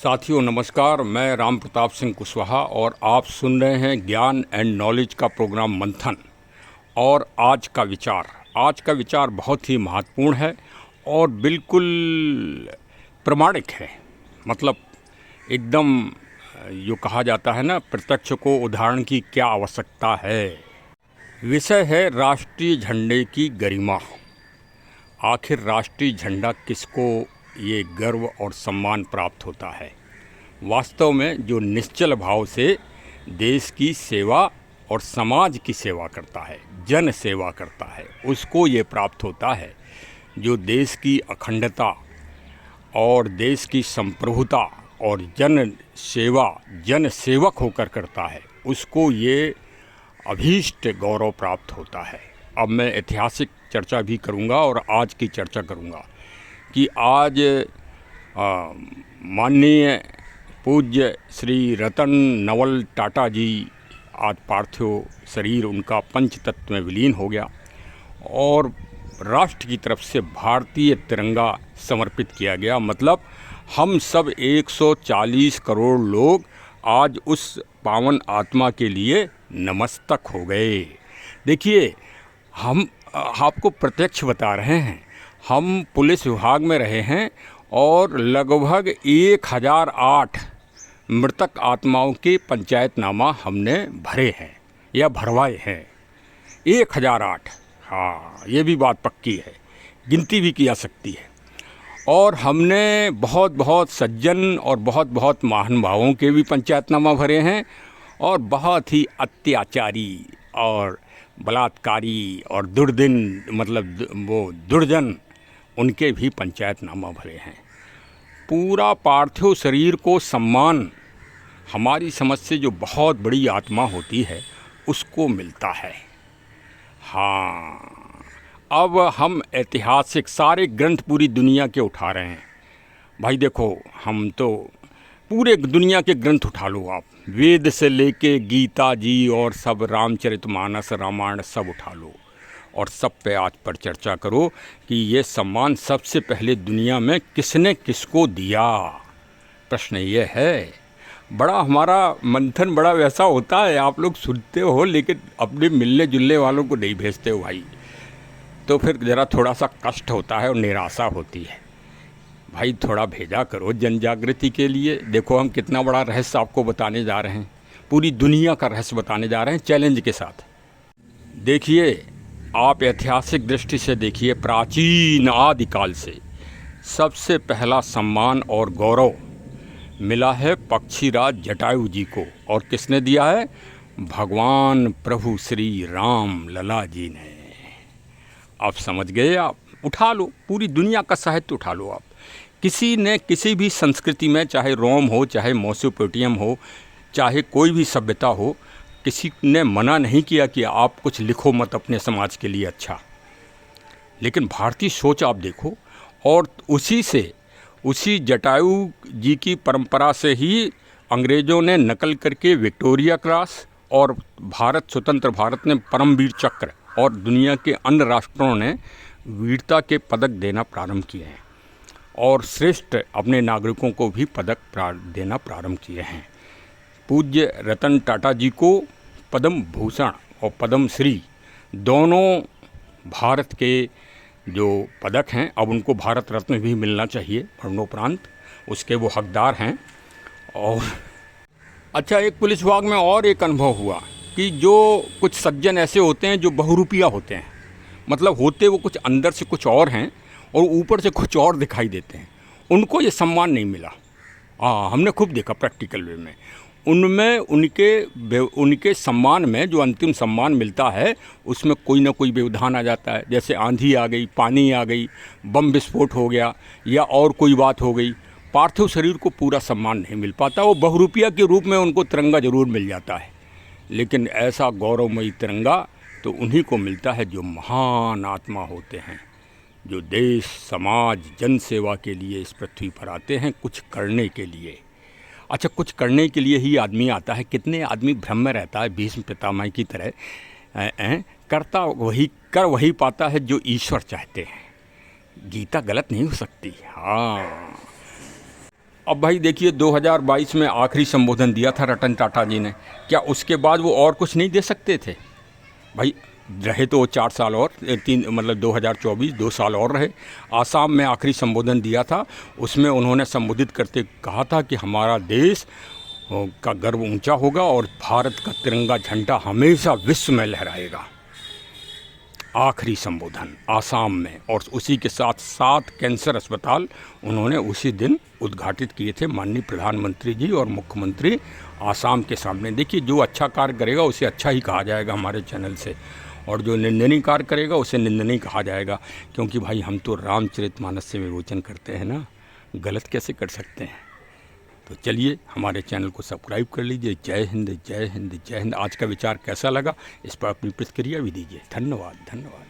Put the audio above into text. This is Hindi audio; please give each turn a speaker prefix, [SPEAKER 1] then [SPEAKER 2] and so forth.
[SPEAKER 1] साथियों नमस्कार, मैं राम प्रताप सिंह कुशवाहा और आप सुन रहे हैं ज्ञान एंड नॉलेज का प्रोग्राम मंथन। और आज का विचार बहुत ही महत्वपूर्ण है और बिल्कुल प्रमाणिक है। मतलब एकदम जो कहा जाता है ना, प्रत्यक्ष को उदाहरण की क्या आवश्यकता है। विषय है राष्ट्रीय झंडे की गरिमा। आखिर राष्ट्रीय झंडा किसको ये गर्व और सम्मान प्राप्त होता है। वास्तव में जो निश्चल भाव से देश की सेवा और समाज की सेवा करता है, जन सेवा करता है, उसको ये प्राप्त होता है। जो देश की अखंडता और देश की संप्रभुता और जन सेवा, जन सेवक होकर करता है, उसको ये अभीष्ट गौरव प्राप्त होता है। अब मैं ऐतिहासिक चर्चा भी करूंगा और आज की चर्चा करूंगा कि आज माननीय पूज्य श्री रतन नवल टाटा जी, आज पार्थिव शरीर उनका पंच तत्व में विलीन हो गया और राष्ट्र की तरफ से भारतीय तिरंगा समर्पित किया गया। मतलब हम सब 140 करोड़ लोग आज उस पावन आत्मा के लिए नमस्तक हो गए। देखिए, हम आपको प्रत्यक्ष बता रहे हैं। हम पुलिस विभाग में रहे हैं और लगभग 1008 मृतक आत्माओं के पंचायतनामा हमने भरे हैं या भरवाए हैं। 1008, हाँ, ये भी बात पक्की है, गिनती भी की जा सकती है। और हमने बहुत बहुत सज्जन और बहुत बहुत महानुभावों के भी पंचायतनामा भरे हैं और बहुत ही अत्याचारी और बलात्कारी और दुर्जन उनके भी पंचायतनामा भरे हैं। पूरा पार्थिव शरीर को सम्मान हमारी समझ से जो बहुत बड़ी आत्मा होती है उसको मिलता है। हाँ, अब हम ऐतिहासिक सारे ग्रंथ पूरी दुनिया के उठा रहे हैं। भाई देखो, हम तो पूरे दुनिया के ग्रंथ उठा लो आप, वेद से लेके गीता जी और सब रामचरितमानस, रामायण सब उठा लो और सब पे आज पर चर्चा करो कि ये सम्मान सबसे पहले दुनिया में किसने किसको दिया। प्रश्न ये है। बड़ा हमारा मंथन बड़ा वैसा होता है, आप लोग सुनते हो लेकिन अपने मिलने जुलने वालों को नहीं भेजते हो भाई, तो फिर ज़रा थोड़ा सा कष्ट होता है और निराशा होती है। भाई थोड़ा भेजा करो जन जागृति के लिए। देखो हम कितना बड़ा रहस्य आपको बताने जा रहे हैं, पूरी दुनिया का रहस्य बताने जा रहे हैं चैलेंज के साथ। देखिए, आप ऐतिहासिक दृष्टि से देखिए, प्राचीन आदिकाल से सबसे पहला सम्मान और गौरव मिला है पक्षीराज जटायु जी को। और किसने दिया है? भगवान प्रभु श्री राम लला जी ने। आप समझ गए? आप उठा लो, पूरी दुनिया का साहित्य उठा लो आप। किसी ने किसी भी संस्कृति में, चाहे रोम हो, चाहे मेसोपोटामिया हो, चाहे कोई भी सभ्यता हो, किसी ने मना नहीं किया कि आप कुछ लिखो मत अपने समाज के लिए अच्छा। लेकिन भारतीय सोच आप देखो, और उसी जटायु जी की परंपरा से ही अंग्रेज़ों ने नकल करके विक्टोरिया क्रॉस और स्वतंत्र भारत ने परमवीर चक्र और दुनिया के अन्य राष्ट्रों ने वीरता के पदक देना प्रारंभ किए हैं और श्रेष्ठ अपने नागरिकों को भी पदक देना प्रारंभ किए हैं। पूज्य रतन टाटा जी को पद्म भूषण और पद्म श्री दोनों भारत के जो पदक हैं, अब उनको भारत रत्न भी मिलना चाहिए मरणोपरांत, उसके वो हकदार हैं। और अच्छा, एक पुलिस विभाग में और एक अनुभव हुआ कि जो कुछ सज्जन ऐसे होते हैं जो बहुरूपिया होते हैं, मतलब होते वो कुछ अंदर से कुछ और हैं और ऊपर से कुछ और दिखाई देते हैं, उनको ये सम्मान नहीं मिला। हमने खूब देखा प्रैक्टिकल वे में। उनमें उनके सम्मान में जो अंतिम सम्मान मिलता है उसमें कोई ना कोई व्यवधान आ जाता है। जैसे आंधी आ गई, पानी आ गई, बम विस्फोट हो गया या और कोई बात हो गई, पार्थिव शरीर को पूरा सम्मान नहीं मिल पाता। वो बहुरूपिया के रूप में उनको तिरंगा जरूर मिल जाता है, लेकिन ऐसा गौरवमयी तिरंगा तो उन्हीं को मिलता है जो महान आत्मा होते हैं, जो देश, समाज, जन सेवा के लिए इस पृथ्वी पर आते हैं कुछ करने के लिए। अच्छा, कुछ करने के लिए ही आदमी आता है। कितने आदमी भ्रम में रहता है भीष्म पितामह की तरह, कर वही पाता है जो ईश्वर चाहते हैं। गीता गलत नहीं हो सकती। हाँ, अब भाई देखिए 2022 में आखिरी संबोधन दिया था रतन टाटा जी ने, क्या उसके बाद वो और कुछ नहीं दे सकते थे? भाई रहे तो वो 4 साल और 3 मतलब 2024 2 साल और रहे। आसाम में आखिरी संबोधन दिया था, उसमें उन्होंने संबोधित करते कहा था कि हमारा देश का गर्व ऊंचा होगा और भारत का तिरंगा झंडा हमेशा विश्व में लहराएगा। आखिरी संबोधन आसाम में, और उसी के साथ 7 कैंसर अस्पताल उन्होंने उसी दिन उद्घाटित किए थे माननीय प्रधानमंत्री जी और मुख्यमंत्री आसाम के सामने। देखिए जो अच्छा कार्य करेगा उसे अच्छा ही कहा जाएगा हमारे चैनल से, और जो निंदनीय कार्य करेगा उसे निंदनीय कहा जाएगा, क्योंकि भाई हम तो रामचरितमानस से विमोचन करते हैं ना, गलत कैसे कर सकते हैं। तो चलिए हमारे चैनल को सब्सक्राइब कर लीजिए। जय हिंद जय हिंद जय हिंद। आज का विचार कैसा लगा इस पर अपनी प्रतिक्रिया भी दीजिए। धन्यवाद धन्यवाद।